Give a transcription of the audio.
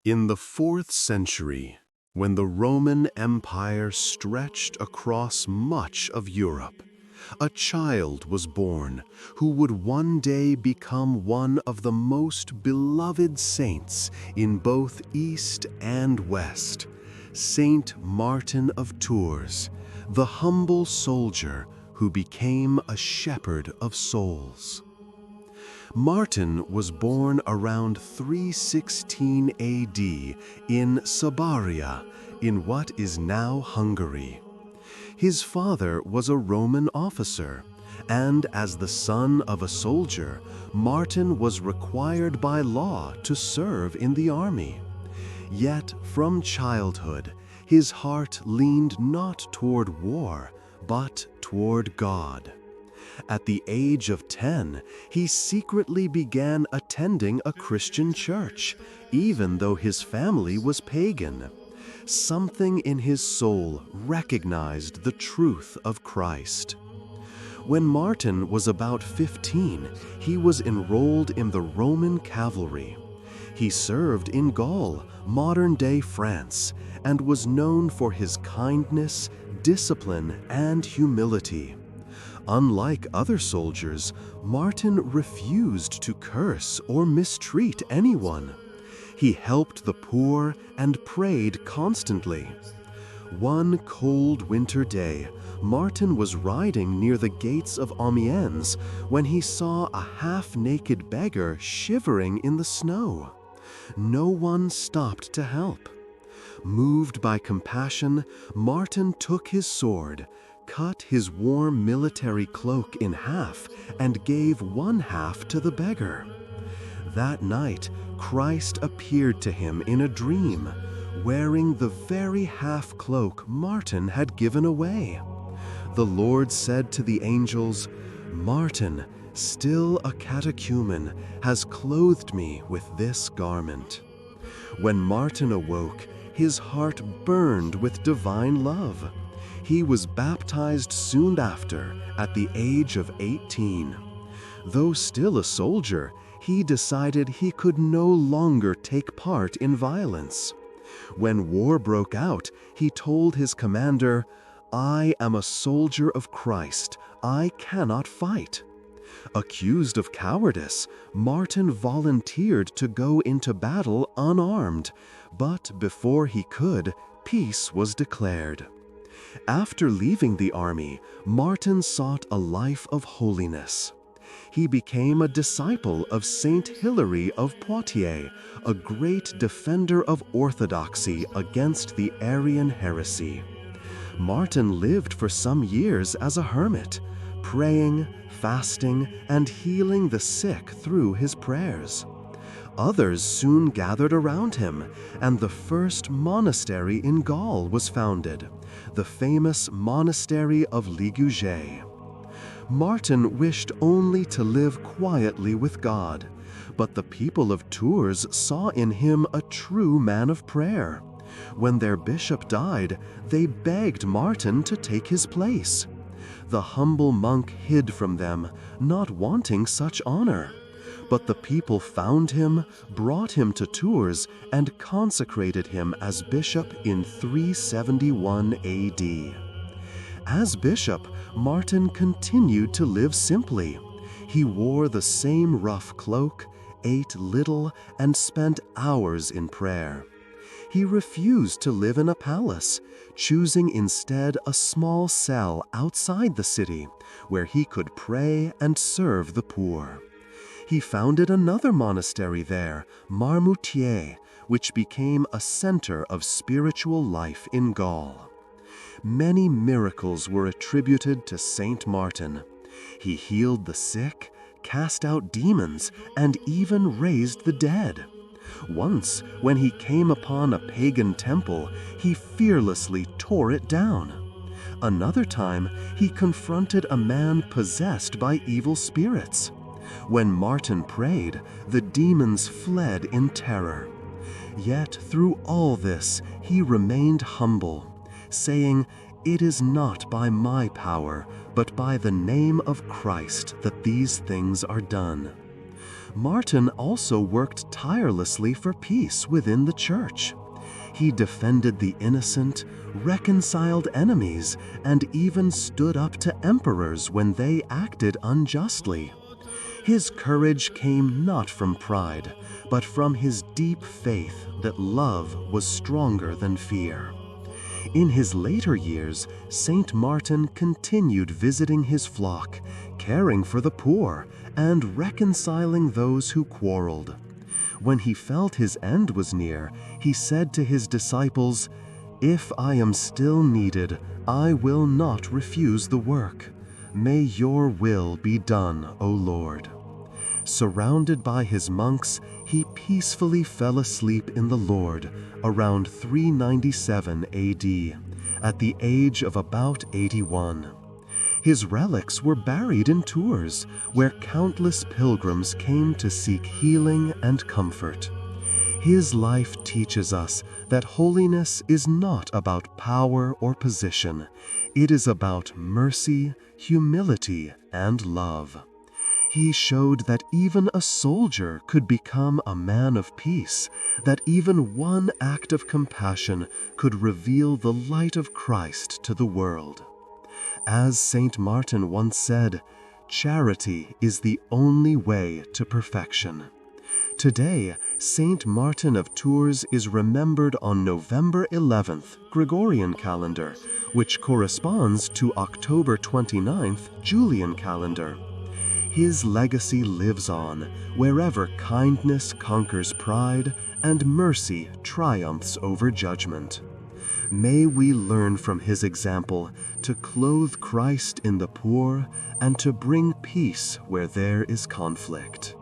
In the 4th century, when the Roman Empire stretched across much of Europe, a child was born who would one day become one of the most beloved saints in both East and West, Saint Martin of Tours, the humble soldier who became a shepherd of souls. Martin was born around 316 AD in Sabaria, in what is now Hungary. His father was a Roman officer, and as the son of a soldier, Martin was required by law to serve in the army. Yet from childhood, his heart leaned not toward war, but toward God. At the age of 10, he secretly began attending a Christian church, even though his family was pagan. Something in his soul recognized the truth of Christ. When Martin was about 15, he was enrolled in the Roman cavalry. He served in Gaul, modern-day France, and was known for his kindness, discipline, and humility. Unlike other soldiers, Martin refused to curse or mistreat anyone. He helped the poor and prayed constantly. One cold winter day, Martin was riding near the gates of Amiens when he saw a half-naked beggar shivering in the snow. No one stopped to help. Moved by compassion, Martin took his sword, cut his warm military cloak in half, and gave one half to the beggar. That night, Christ appeared to him in a dream, wearing the very half cloak Martin had given away. The Lord said to the angels, "Martin, still a catechumen, has clothed me with this garment." When Martin awoke, his heart burned with divine love. He was baptized soon after, at the age of 18. Though still a soldier, he decided he could no longer take part in violence. When war broke out, he told his commander, "I am a soldier of Christ. I cannot fight." Accused of cowardice, Martin volunteered to go into battle unarmed, but before he could, peace was declared. After leaving the army, Martin sought a life of holiness. He became a disciple of Saint Hilary of Poitiers, a great defender of orthodoxy against the Arian heresy. Martin lived for some years as a hermit, praying, fasting, and healing the sick through his prayers. Others soon gathered around him, and the first monastery in Gaul was founded, the famous monastery of Ligugé. Martin wished only to live quietly with God, but the people of Tours saw in him a true man of prayer. When their bishop died, they begged Martin to take his place. The humble monk hid from them, not wanting such honor. But the people found him, brought him to Tours, and consecrated him as bishop in 371 AD. As bishop, Martin continued to live simply. He wore the same rough cloak, ate little, and spent hours in prayer. He refused to live in a palace, choosing instead a small cell outside the city, where he could pray and serve the poor. He founded another monastery there, Marmoutier, which became a center of spiritual life in Gaul. Many miracles were attributed to Saint Martin. He healed the sick, cast out demons, and even raised the dead. Once, when he came upon a pagan temple, he fearlessly tore it down. Another time, he confronted a man possessed by evil spirits. When Martin prayed, the demons fled in terror. Yet through all this, he remained humble, saying, "It is not by my power, but by the name of Christ that these things are done." Martin also worked tirelessly for peace within the Church. He defended the innocent, reconciled enemies, and even stood up to emperors when they acted unjustly. His courage came not from pride, but from his deep faith that love was stronger than fear. In his later years, Saint Martin continued visiting his flock, caring for the poor, and reconciling those who quarreled. When he felt his end was near, he said to his disciples, "If I am still needed, I will not refuse the work. May your will be done, O Lord." Surrounded by his monks, he peacefully fell asleep in the Lord around 397 AD, at the age of about 81. His relics were buried in Tours, where countless pilgrims came to seek healing and comfort. His life teaches us that holiness is not about power or position. It is about mercy, humility, and love. He showed that even a soldier could become a man of peace, that even one act of compassion could reveal the light of Christ to the world. As Saint Martin once said, "Charity is the only way to perfection." Today, Saint Martin of Tours is remembered on November 11th, Gregorian calendar, which corresponds to October 29th, Julian calendar. His legacy lives on wherever kindness conquers pride and mercy triumphs over judgment. May we learn from his example to clothe Christ in the poor and to bring peace where there is conflict.